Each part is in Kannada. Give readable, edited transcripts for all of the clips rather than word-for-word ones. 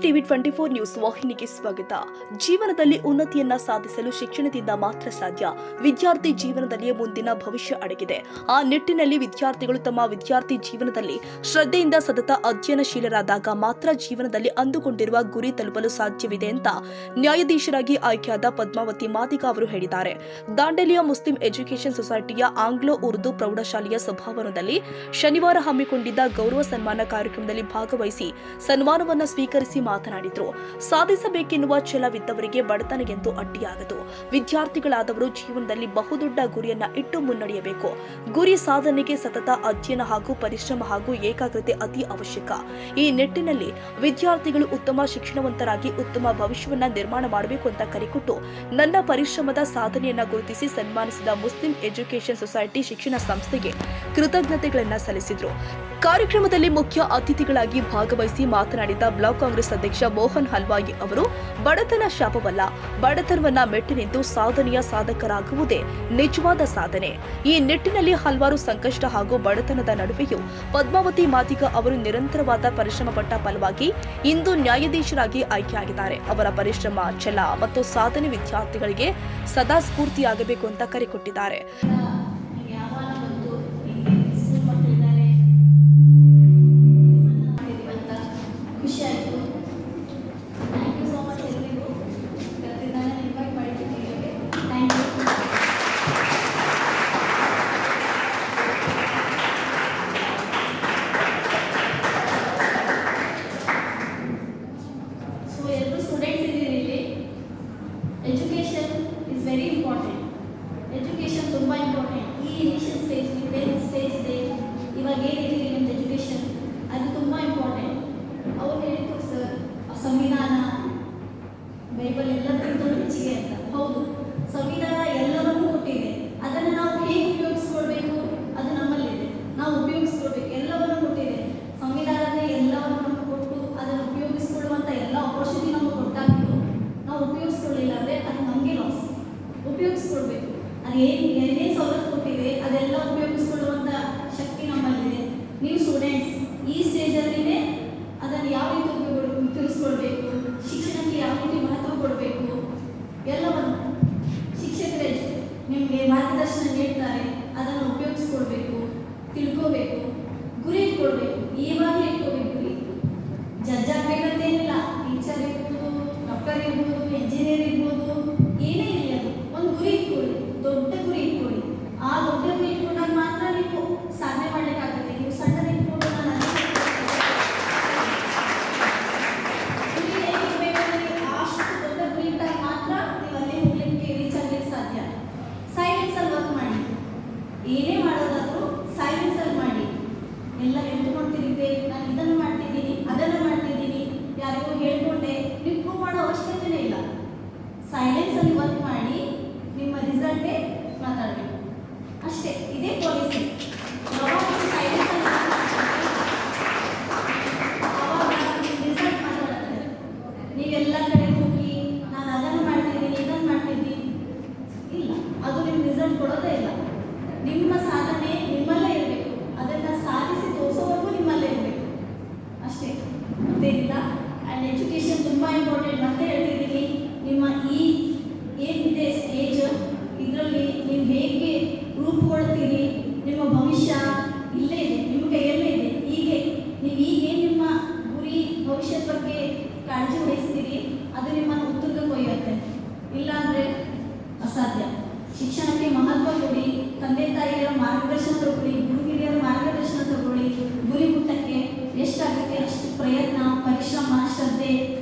ಟಿವಿ 24 ನ್ಯೂಸ್ ವಾಹಿನಿಗೆ ಸ್ವಾಗತ. ಜೀವನದಲ್ಲಿ ಉನ್ನತಿಯನ್ನ ಸಾಧಿಸಲು ಶಿಕ್ಷಣದಿಂದ ಮಾತ್ರ ಸಾಧ್ಯ. ವಿದ್ಯಾರ್ಥಿ ಜೀವನದಲ್ಲಿ ಮುಂದಿನ ಭವಿಷ್ಯ ಅಡಗಿದೆ. ಆ ನಿಟ್ಟಿನಲ್ಲಿ ವಿದ್ಯಾರ್ಥಿಗಳು ತಮ್ಮ ವಿದ್ಯಾರ್ಥಿ ಜೀವನದಲ್ಲಿ ಶ್ರದ್ಧೆಯಿಂದ ಸತತ ಅಧ್ಯಯನಶೀಲರಾದಾಗ ಮಾತ್ರ ಜೀವನದಲ್ಲಿ ಅಂದುಕೊಂಡಿರುವ ಗುರಿ ತಲುಪಲು ಸಾಧ್ಯವಿದೆ ಅಂತ ನ್ಯಾಯಾಧೀಶರಾಗಿ ಆಯ್ಕೆಯಾದ ಪದ್ಮಾವತಿ ಮಾದಿಗ ಅವರು ಹೇಳಿದ್ದಾರೆ. ದಾಂಡೇಲಿಯ ಮುಸ್ಲಿಂ ಎಜುಕೇಷನ್ ಸೊಸೈಟಿಯ ಆಂಗ್ಲೋ ಉರ್ದು ಪ್ರೌಢಶಾಲೆಯ ಸಭಾಭವನದಲ್ಲಿ ಶನಿವಾರ ಹಮ್ಮಿಕೊಂಡಿದ್ದ ಗೌರವ ಸನ್ಮಾನ ಕಾರ್ಯಕ್ರಮದಲ್ಲಿ ಭಾಗವಹಿಸಿ ಸನ್ಮಾನವನ್ನು ಸ್ವೀಕರಿಸಿ ಮಾತನಾಡಿದರು. ಸಾಧಿಸಬೇಕೆನ್ನುವ ಛಲವಿದ್ದವರಿಗೆ ಬಡತನ ಎಂದು ಅಡ್ಡಿಯಾಗದು. ವಿದ್ಯಾರ್ಥಿಗಳಾದವರು ಜೀವನದಲ್ಲಿ ಬಹುದೊಡ್ಡ ಗುರಿಯನ್ನ ಇಟ್ಟು ಮುನ್ನಡೆಯಬೇಕು. ಗುರಿ ಸಾಧನೆಗೆ ಸತತ ಅಧ್ಯಯನ ಹಾಗೂ ಪರಿಶ್ರಮ ಹಾಗೂ ಏಕಾಗ್ರತೆ ಅತಿ ಅವಶ್ಯಕ. ಈ ನಿಟ್ಟಿನಲ್ಲಿ ವಿದ್ಯಾರ್ಥಿಗಳು ಉತ್ತಮ ಶಿಕ್ಷಣವಂತರಾಗಿ ಉತ್ತಮ ಭವಿಷ್ಯವನ್ನ ನಿರ್ಮಾಣ ಮಾಡಬೇಕು ಅಂತ ಕರೆಕೊಟ್ಟು ನನ್ನ ಪರಿಶ್ರಮದ ಸಾಧನೆಯನ್ನ ಗುರುತಿಸಿ ಸನ್ಮಾನಿಸಿದ ಮುಸ್ಲಿಂ ಎಜುಕೇಷನ್ ಸೊಸೈಟಿ ಶಿಕ್ಷಣ ಸಂಸ್ಥೆಗೆ ಕೃತಜ್ಞತೆಗಳನ್ನ ಸಲ್ಲಿಸಿದರು. ಕಾರ್ಯಕ್ರಮದಲ್ಲಿ ಮುಖ್ಯ ಅತಿಥಿಗಳಾಗಿ ಭಾಗವಹಿಸಿ ಮಾತನಾಡಿದ ಬ್ಲಾಕ್ ಕಾಂಗ್ರೆಸ್ ಅಧ್ಯಕ್ಷ ಮೋಹನ್ ಹಲ್ವಾಯಿ ಅವರು, ಬಡತನ ಶಾಪವಲ್ಲ, ಬಡತನವನ್ನ ಮೆಟ್ಟಿ ನಿಂತು ಸಾಧನೆಯ ಸಾಧಕರಾಗುವುದೇ ನಿಜವಾದ ಸಾಧನೆ. ಈ ನಿಟ್ಟಿನಲ್ಲಿ ಹಲವಾರು ಸಂಕಷ್ಟ ಹಾಗೂ ಬಡತನದ ನಡುವೆಯೂ ಪದ್ಮಾವತಿ ಮಾದಿಗ ಅವರು ನಿರಂತರವಾದ ಪರಿಶ್ರಮ ಪಟ್ಟ ಫಲವಾಗಿ ಇಂದು ನ್ಯಾಯಾಧೀಶರಾಗಿ ಆಯ್ಕೆಯಾಗಿದ್ದಾರೆ. ಅವರ ಪರಿಶ್ರಮ, ಛಲ ಮತ್ತು ಸಾಧನೆ ವಿದ್ಯಾರ್ಥಿಗಳಿಗೆ ಸದಾ ಸ್ಫೂರ್ತಿಯಾಗಬೇಕು ಅಂತ ಕರೆ ಕೊಟ್ಟಿದ್ದಾರೆ. Education is very important. Education ತುಂಬ ಇಂಪಾರ್ಟೆಂಟ್. ಈ ಇನಿಷಿಯಲ್ ಸ್ಟೇಜ್, ಸ್ಟೇಜ್ ಇದೆ, ಇವಾಗ ಏನಿದೆ ನಿಮ್ಮದು ಎಜುಕೇಷನ್, ಅದು ತುಂಬ ಇಂಪಾರ್ಟೆಂಟ್. ಅವ್ರು ಹೇಳಿದ್ರು ಸರ್, ಸಂವಿಧಾನ, ಬೈಬಲ್ ಎಲ್ಲದಕ್ಕಿಂತ ಹೆಚ್ಚಿಗೆ ಅಂತ. ಹೌದು, ಸಂವಿಧಾನ ಎಲ್ಲವನ್ನೂ ಕೊಟ್ಟಿದೆ. ಅದನ್ನು ನಾವು ಹೇಗೆ ಉಪಯೋಗಿಸ್ಕೊಳ್ಬೇಕು ಅದು ನಮ್ಮಲ್ಲಿದೆ. ನಾವು ಉಪಯೋಗಿಸ್ಕೊಳ್ಬೇಕು. ಎಲ್ಲವನ್ನೂ ಕೊಟ್ಟಿದೆ. ಸಂವಿಧಾನನೇ ಎಲ್ಲವನ್ನು ನಮಗೆ ಕೊಟ್ಟು ಅದನ್ನು ಉಪಯೋಗಿಸ್ಕೊಳ್ಳುವಂಥ ಎಲ್ಲ ಆಪರ್ಚುನಿಟಿ ನಮಗೆ ಕೊಟ್ಟಾಗಿದ್ದು ನಾವು ಉಪಯೋಗಿಸ್ಕೊಳ್ಳಿಲ್ಲ ಅಂದರೆ ಅದು ನಮಗೆ ಲಾಸ್. ಉಪಯೋಗಿಸ್ಕೊಳ್ಬೇಕು. ಅದು ಏನೇ ಸವಲತ್ತು ಕೊಟ್ಟಿದೆ ಅದೆಲ್ಲ ಉಪಯೋಗಿಸ್ಕೊಳ್ಳುವಂಥ ಶಕ್ತಿ ನಮ್ಮಲ್ಲಿದೆ. ನೀವು ಸ್ಟೂಡೆಂಟ್ಸ್ ಈ ಸ್ಟೇಜಲ್ಲಿನೇ ಅದನ್ನು ಯಾವ ರೀತಿ ಉಪಯೋಗಿಸ್ಕೊಳ್ಬೇಕು, ಶಿಕ್ಷಣಕ್ಕೆ ಯಾವ ರೀತಿ ಮಹತ್ವ ಕೊಡಬೇಕು, ಎಲ್ಲವನ್ನು ಶಿಕ್ಷಕರೇ ನಿಮಗೆ ಮಾರ್ಗದರ್ಶನ ನೀಡ್ತಾರೆ. ಅದನ್ನು ಉಪಯೋಗಿಸ್ಕೊಳ್ಬೇಕು, ತಿಳ್ಕೋಬೇಕು, ಗುರಿ ಇಟ್ಕೊಳ್ಬೇಕು. ಇವಾಗಲೇ ಇಟ್ಕೋಬೇಕು. ಗುರಿ ಜಡ್ಜ್ ಆಗಬೇಕಂತೇನಿಲ್ಲ. ಟೀಚರ್ ಇರ್ಬೋದು, ಡಾಕ್ಟರ್ ಇರ್ಬೋದು, ಎಂಜಿನಿಯರ್ ಇರ್ಬೋದು, ಏನೇ ಇರಲಿ, ಅದು ಒಂದು ಗುರಿ ಇಟ್ಕೊಳ್ಳಿ. ದೊಡ್ಡ ಗುರಿ ಇಟ್ಕೊಳ್ಳಿ. ಆ ದೊಡ್ಡ ಗುರಿ ಇಟ್ಕೊಂಡಾಗ ಮಾತ್ರ ನೀವು ಸಾಧನೆ ಮಾಡಲಿಕ್ಕಾಗುತ್ತೆ. ನೀವು ಸಣ್ಣದ ಇಟ್ಕೊಂಡು ನಾನು ಗುರಿ ಹೇಗಿರ್ಬೇಕಂದ್ರೆ ಅಷ್ಟು ದೊಡ್ಡ ಗುರಿ ಇಟ್ಟಾಗ ಮಾತ್ರ ನೀವು ಅಲ್ಲೇ ಹೋಗ್ಲಿಕ್ಕೆ ರೀಚ್ ಆಗ್ಲಿಕ್ಕೆ ಸಾಧ್ಯ. ಸೈಲೆನ್ಸಲ್ಲಿ ವರ್ಕ್ ಮಾಡಿ. ಏನೇ ಮಾಡೋದಾದರೂ ಸೈಲೆನ್ಸಲ್ಲಿ ಮಾಡಿ. ಎಲ್ಲ ಹೇಳ್ಕೊಂಡ್ತಿರುತ್ತೆ, ನಾನು ಇದನ್ನು ಮಾಡ್ತಿದ್ದೀನಿ, ಅದನ್ನು ಮಾಡ್ತಿದ್ದೀನಿ, ಯಾರಿಗೂ ಹೇಳ್ಕೊಂಡೆ ನೀವು ಪ್ರೂವ್ ಮಾಡೋ ಅವಶ್ಯಕತೆನೇ ಇಲ್ಲ. ಸೈಲೆನ್ಸಲ್ಲಿ ವರ್ಕ್ ಮಾಡಿ, ನಿಮ್ಮ ರಿಸಲ್ಟೇ ಮಾತಾಡಬೇಕು ಅಷ್ಟೇ. ಇದೇ ಪಾಲಿಸಿ. ಸೈಲೆನ್ಸಲ್ಲಿ ಅವಾಗ ನಿಮ್ಮ ರಿಸಲ್ಟ್ ಮಾತಾಡುತ್ತೆ. ನೀವೆಲ್ಲ ಕಡೆ ಹೋಗಿ ನಾನು ಅದನ್ನು ಮಾಡ್ತಿದ್ದೀನಿ, ಇದನ್ನು ಮಾಡ್ತಿದ್ದೀನಿ, ಇಲ್ಲ, ಅದು ನಿಮ್ಮ ರಿಸಲ್ಟ್ ಕೊಡೋದೇ ಇಲ್ಲ. ನಿಮ್ಮ ಸಾಧನೆ ನಿಮ್ಮಲ್ಲೇ ಇರಬೇಕು. ಅದನ್ನು ಸಾಧಿಸಿ ತೋರಿಸೋವರೆಗೂ ನಿಮ್ಮಲ್ಲೇ ಇರಬೇಕು ಅಷ್ಟೇ, ಮತ್ತೇನಿಲ್ಲ. ಆ್ಯಂಡ್ ಎಜುಕೇಷನ್ ತುಂಬ ಇಂಪಾರ್ಟೆಂಟ್. ಮತ್ತೆ ಹೇಳ್ತಿದ್ದೀನಿ, ನಿಮ್ಮ ಈ ಏನಿದೆ ಏಜ್, ಇದರಲ್ಲಿ ನೀವು ಹೇಗೆ ರೂಪುಗೊಳ್ತೀರಿ, ನಿಮ್ಮ ಭವಿಷ್ಯ ಇಲ್ಲೇ ಇದೆ, ನಿಮ್ಮ ಕೈಯಲ್ಲೇ ಇದೆ. ನೀವು ಈಗೇನು ನಿಮ್ಮ ಗುರಿ ಭವಿಷ್ಯದ ಬಗ್ಗೆ ಕಾಳಜಿ ವಹಿಸ್ತೀರಿ, ಅದು ನಿಮ್ಮನ್ನು ಉತ್ತುಂಗಕ್ಕೆ ಒಯ್ಯುತ್ತೆ. ಇಲ್ಲಾಂದರೆ ಅಸಾಧ್ಯ. ಶಿಕ್ಷಣಕ್ಕೆ ಮಹತ್ವ ಕೊಡಿ. ತಂದೆ ತಾಯಿಯರ ಮಾರ್ಗದರ್ಶನ ತಗೊಳ್ಳಿ, ಗುರು ಹಿರಿಯರ ಮಾರ್ಗದರ್ಶನ ತಗೊಳ್ಳಿ. ಗುರಿ ಮುಟ್ಟಕ್ಕೆ ಎಷ್ಟಾಗುತ್ತೆ ಅಷ್ಟು ಪ್ರಯತ್ನ, ಪರಿಶ್ರಮ, ಶ್ರದ್ಧೆ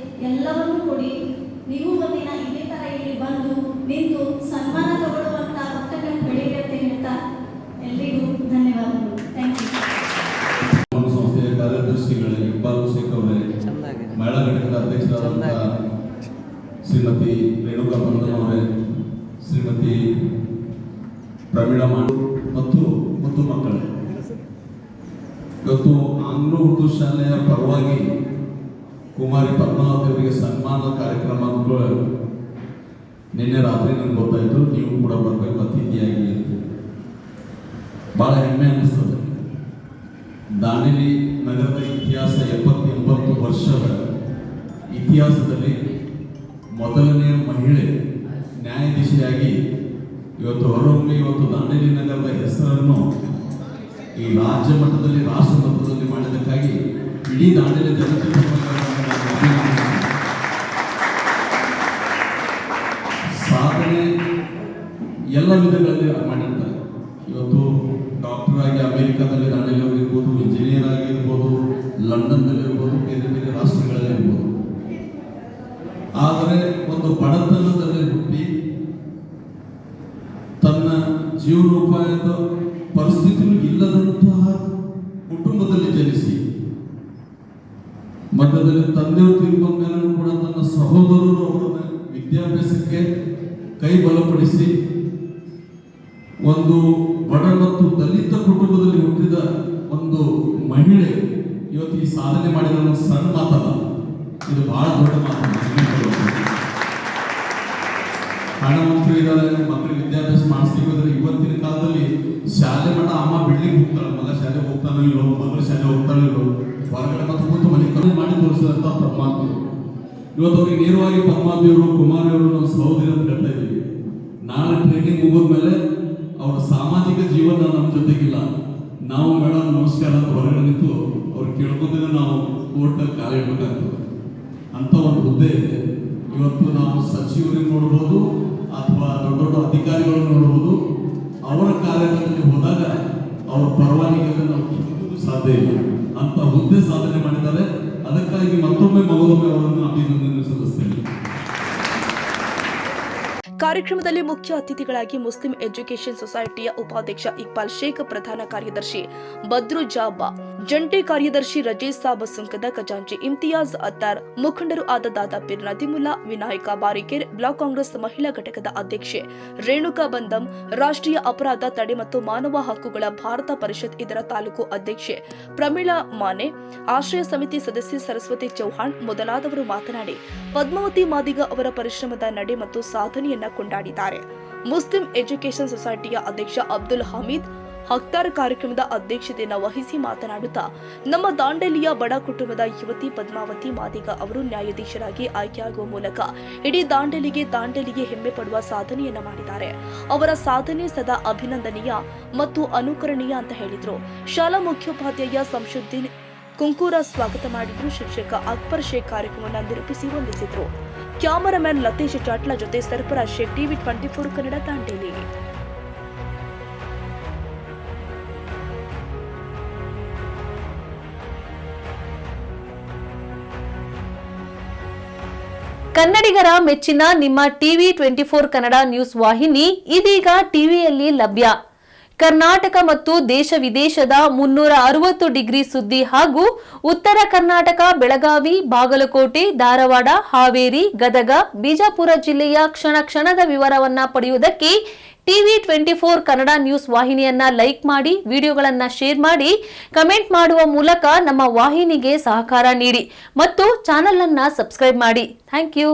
ಎಲ್ಲವನ್ನೂ ಕೊಡಿ. ನೀವು ಒಂದಿನ ಇದೇ ಥರ ಇಲ್ಲಿ ಬಂದು ನಿಂತು ಸನ್ಮಾನ ತಗೊಳ್ಳುವಂಥ ಒತ್ತಡ ಬೆಳೆಯುತ್ತೆ ಹೇಳ್ತಾ ಎಲ್ರಿಗೂ ಧನ್ಯವಾದಗಳು. Thank you. ಸಂಸ್ಥೆಯ ಕಾರ್ಯದರ್ಶಿಗಳೇ, ಇಕ್ಬಾಲ್ ಶೇಖ್ ಅವರೇ, ಮಹಿಳಾ ಘಟಕದ ಅಧ್ಯಕ್ಷರಾದಂಥ ಶ್ರೀಮತಿ ರೇಣುಕಾ ಬಂಧನ್ ಅವರೇ, ಶ್ರೀಮತಿ ಪ್ರಮೀಳಾ ಮಾಡು ಮತ್ತು ಮಕ್ಕಳೇ, ಇವತ್ತು ಆಂಗ್ಲೋ ಉರ್ದು ಶಾಲೆಯ ಪರವಾಗಿ ಕುಮಾರಿ ಪದ್ಮಾವತಿ ಅವರಿಗೆ ಸನ್ಮಾನ ಕಾರ್ಯಕ್ರಮ ನಿನ್ನೆ ರಾತ್ರಿ ನನಗೆ ಗೊತ್ತಾಯಿತು. ನೀವು ಕೂಡ ಬರಬೇಕು ಅತಿಥಿಯಾಗಿ ಅಂತ. ಭಾಳ ಹೆಮ್ಮೆ ಅನ್ನಿಸ್ತದೆ. ದಾಂಡೇಲಿ ನಗರದ ಇತಿಹಾಸ 70-80 ವರ್ಷದ ಇತಿಹಾಸದಲ್ಲಿ ಮೊದಲನೆಯ ಮಹಿಳೆ ನ್ಯಾಯಾಧೀಶೆಯಾಗಿ ಇವತ್ತು ಹೊರಹೊಮ್ಮಿ ಇವತ್ತು ದಾಂಡೇಲಿ ನಗರದ ಹೆಸರನ್ನು ಈ ರಾಜ್ಯ ಮಟ್ಟದಲ್ಲಿ ರಾಷ್ಟ್ರ ಮಟ್ಟದಲ್ಲಿ ಮಾಡಿದ್ದಕ್ಕಾಗಿ ಇಡೀ ದಾಂಡೇಲಿ ಜನತೆ ಸಾಧನೆ ಎಲ್ಲ ವಿಧಗಳಲ್ಲಿ ಮಾಡಿರ್ತಾರೆ. ಇವತ್ತು ಡಾಕ್ಟರ್ ಆಗಿ ಅಮೆರಿಕಾದಲ್ಲಿ ದಾಂಡೇಲಿ ಇರ್ಬೋದು, ಇಂಜಿನಿಯರ್ ಆಗಿರ್ಬೋದು, ಲಂಡನ್ದಲ್ಲಿರ್ಬೋದು, ಬೇರೆ ಬೇರೆ ರಾಷ್ಟ್ರಗಳಲ್ಲಿ ಇರ್ಬೋದು. ಆದರೆ ಒಂದು ಬಡತನದಲ್ಲಿ ಹುಟ್ಟಿ ತನ್ನ ಜೀವನೋಪಾಯದ ಪರಿಸ್ಥಿತಿಯೂ ಇಲ್ಲದಂತಹ ಕುಟುಂಬದಲ್ಲಿ ಜನಿಸಿ ಮಧ್ಯದಲ್ಲಿ ತಂದೆಯವರು ತೀರ್ಕೊಂಡ ಮೇಲೂ ಕೂಡ ತನ್ನ ಸಹೋದರರು ಅವರನ್ನು ವಿದ್ಯಾಭ್ಯಾಸಕ್ಕೆ ಕೈ ಬಲಪಡಿಸಿ ಒಂದು ಬಡ ಮತ್ತು ದಲಿತ ಕುಟುಂಬದಲ್ಲಿ ಹುಟ್ಟಿದ ಒಂದು ಮಹಿಳೆ ಇವತ್ತು ಈ ಸಾಧನೆ ಮಾಡಿದ ಒಂದು ಸಣ್ಣ ಮಾತಲ್ಲ, ಇದು ಬಹಳ ದೊಡ್ಡ ಮಾತು. ಹಣವಂತರು ಇದ್ದಾರೆ, ಮಕ್ಕಳಿಗೆ ವಿದ್ಯಾಭ್ಯಾಸ ಮಾಡಿಸ್ಲಿಕ್ಕೆ ಇವತ್ತಿನ ಕಾಲದಲ್ಲಿ ಶಾಲೆ ಮಠ ಅಮ್ಮ ಬಿಡ್ಲಿಕ್ಕೆ ಹೋಗ್ತಾಳೆ, ಮಗ ಶಾಲೆ ಹೋಗ್ತಾನೋ ಇಲ್ಲೋ, ಮಗಳು ಶಾಲೆ ಹೋಗ್ತಾನೋ ಇಲ್ಲೋ, ಹೊರಗಡೆ ಮತ್ತು ಕೂತು ಮನೆ ಕಲೆ ಮಾಡಿ ತೋರಿಸಿದಂತ ಪರಮಾತ್ಮರು. ಇವತ್ತು ಅವ್ರಿಗೆ ನೇರವಾಗಿ ಪರಮಾತ್ಮೆಯವರು ಕುಮಾರಿಯವರು ನಾವು ಸಹೋದರಿ ಅಂತ ಹೇಳ್ತಾ ಇದ್ದೀವಿ. ನಾಳೆ ಟ್ರೈನಿಂಗ್ ಮುಗಿದ್ಮೇಲೆ ಅವರ ಸಾಮಾಜಿಕ ಜೀವನ ನಮ್ಮ ಜೊತೆಗಿಲ್ಲ. ನಾವು ಮೇಡಮ್ ನಮಸ್ಕಾರ ಅಂತ ಹೊರಗಡೆ ನಿಂತು ಅವ್ರು ಕೇಳ್ಕೊಂಡ್ರೆ ನಾವು ಕೋರ್ಟಲ್ಲಿ ಕಾಲಿಡ್ಬೇಕಾಗ್ತದೆ. ಅಂತ ಒಂದು ಹುದ್ದೆ ಇವತ್ತು ನಾವು ಸಚಿವರಿಗೆ ನೋಡ್ಬೋದು ಅಥವಾ ದೊಡ್ಡ ದೊಡ್ಡ ಅಧಿಕಾರಿಗಳನ್ನು ನೋಡ್ಬೋದು. ಅವರ ಕಾರ್ಯದಲ್ಲಿ ಹೋದಾಗ ಅವ್ರ ಪರವಾನಿಗೆ ನಾವು ಸಾಧ್ಯ ಇಲ್ಲ. ಅಂತ ಹುದ್ದೆ ಸಾಧನೆ ಮಾಡಿದ್ದಾರೆ. ಅದಕ್ಕಾಗಿ ಮತ್ತೊಮ್ಮೆ ಅವರನ್ನು ಅಭಿನಂದನೆ ಸಲ್ಲಿಸ್ತೇನೆ. ಕಾರ್ಯಕ್ರಮದಲ್ಲಿ ಮುಖ್ಯ ಅತಿಥಿಗಳಾಗಿ ಮುಸ್ಲಿಂ ಎಜುಕೇಷನ್ ಸೊಸೈಟಿಯ ಉಪಾಧ್ಯಕ್ಷ ಇಕ್ಬಾಲ್ ಶೇಖ್, ಪ್ರಧಾನ ಕಾರ್ಯದರ್ಶಿ ಬದ್ರು ಜಾಬಾ, ಜಂಟಿ ಕಾರ್ಯದರ್ಶಿ ರಜೀಸ್ ಸಾಬ್ ಸುಂಕದ, ಖಜಾಂಚಿ ಇಮ್ತಿಯಾಜ್ ಅತ್ತಾರ್, ಮುಖಂಡರು ಆದ ದಾದಾಪೀರ್ ನದಿಮುಲ್ಲಾ, ವಿನಾಯಕ ಬಾರಿಕೇರ್, ಬ್ಲಾಕ್ ಕಾಂಗ್ರೆಸ್ ಮಹಿಳಾ ಘಟಕದ ಅಧ್ಯಕ್ಷೆ ರೇಣುಕಾ ಬಂದಂ, ರಾಷ್ಟ್ರೀಯ ಅಪರಾಧ ತಡೆ ಮತ್ತು ಮಾನವ ಹಕ್ಕುಗಳ ಭಾರತ ಪರಿಷತ್ ಇದರ ತಾಲೂಕು ಅಧ್ಯಕ್ಷೆ ಪ್ರಮೀಳಾ ಮಾನೆ, ಆಶ್ರಯ ಸಮಿತಿ ಸದಸ್ಯೆ ಸರಸ್ವತಿ ಚೌಹಾಣ್ ಮೊದಲಾದವರು ಮಾತನಾಡಿ ಪದ್ಮಾವತಿ ಮಾದಿಗ ಅವರ ಪರಿಶ್ರಮದ ನಡೆ ಮತ್ತು ಸಾಧನೆಯನ್ನ ಕೊಂಡಾಡಿದ್ದಾರೆ. ಮುಸ್ಲಿಂ ಎಜುಕೇಷನ್ ಸೊಸೈಟಿಯ ಅಧ್ಯಕ್ಷ ಅಬ್ದುಲ್ ಹಮೀದ್ ಹಕ್ತಾರ್ ಕಾರ್ಯಕ್ರಮದ ಅಧ್ಯಕ್ಷತೆಯನ್ನು ವಹಿಸಿ ಮಾತನಾಡುತ್ತಾ, ನಮ್ಮ ದಾಂಡೇಲಿಯ ಬಡ ಕುಟುಂಬದ ಯುವತಿ ಪದ್ಮಾವತಿ ಮಾದಿಗ ಅವರು ನ್ಯಾಯಾಧೀಶರಾಗಿ ಆಯ್ಕೆಯಾಗುವ ಮೂಲಕ ಇಡೀ ದಾಂಡೇಲಿಗೆ ಹೆಮ್ಮೆ ಪಡುವ ಸಾಧನೆಯನ್ನ ಮಾಡಿದ್ದಾರೆ. ಅವರ ಸಾಧನೆ ಸದಾ ಅಭಿನಂದನೀಯ ಮತ್ತು ಅನುಕರಣೀಯ ಅಂತ ಹೇಳಿದ್ರು. ಶಾಲಾ ಮುಖ್ಯೋಪಾಧ್ಯಾಯ ಸಂಶುದ್ದೀನ್ ಕುಂಕೂರ ಸ್ವಾಗತ ಮಾಡಿದ್ರು. ಶಿಕ್ಷಕ ಅಕ್ಬರ್ ಶೇಖ್ ಕಾರ್ಯಕ್ರಮವನ್ನು ನಿರೂಪಿಸಿ ವಂದಿಸಿದ್ರು. ಕ್ಯಾಮರಾಮನ್ ಲತೀಶ್ ಚಾಟ್ಲಾ ಜೊತೆ ಸರ್ಫರಾಜ್ ಶೇಖ್, ಟಿವಿ 24 ಕನ್ನಡ, ದಾಂಡೇಲಿ. ಕನ್ನಡಿಗರ ಮೆಚ್ಚಿನ ನಿಮ್ಮ ಟಿವಿ 24 ಕನ್ನಡ ನ್ಯೂಸ್ ವಾಹಿನಿ ಇದೀಗ ಟಿವಿಯಲ್ಲಿ ಲಭ್ಯ. ಕರ್ನಾಟಕ ಮತ್ತು ದೇಶ ವಿದೇಶದ 360 ಡಿಗ್ರಿ ಸುದ್ದಿ ಹಾಗೂ ಉತ್ತರ ಕರ್ನಾಟಕ, ಬೆಳಗಾವಿ, ಬಾಗಲಕೋಟೆ, ಧಾರವಾಡ, ಹಾವೇರಿ, ಗದಗ, ಬಿಜಾಪುರ ಜಿಲ್ಲೆಯ ಕ್ಷಣ ಕ್ಷಣದ ವಿವರವನ್ನ ಪಡೆಯುವುದಕ್ಕೆ ಟಿವಿ 24 ಕನ್ನಡ ನ್ಯೂಸ್ ವಾಹಿನಿಯನ್ನ ಲೈಕ್ ಮಾಡಿ, ವಿಡಿಯೋಗಳನ್ನ ಶೇರ್ ಮಾಡಿ, ಕಮೆಂಟ್ ಮಾಡುವ ಮೂಲಕ ನಮ್ಮ ವಾಹಿನಿಗೆ ಸಹಕಾರ ನೀಡಿ ಮತ್ತು ಚಾನೆಲ್ ಅನ್ನ ಸಬ್ಸ್ಕ್ರೈಬ್ ಮಾಡಿ. Thank you.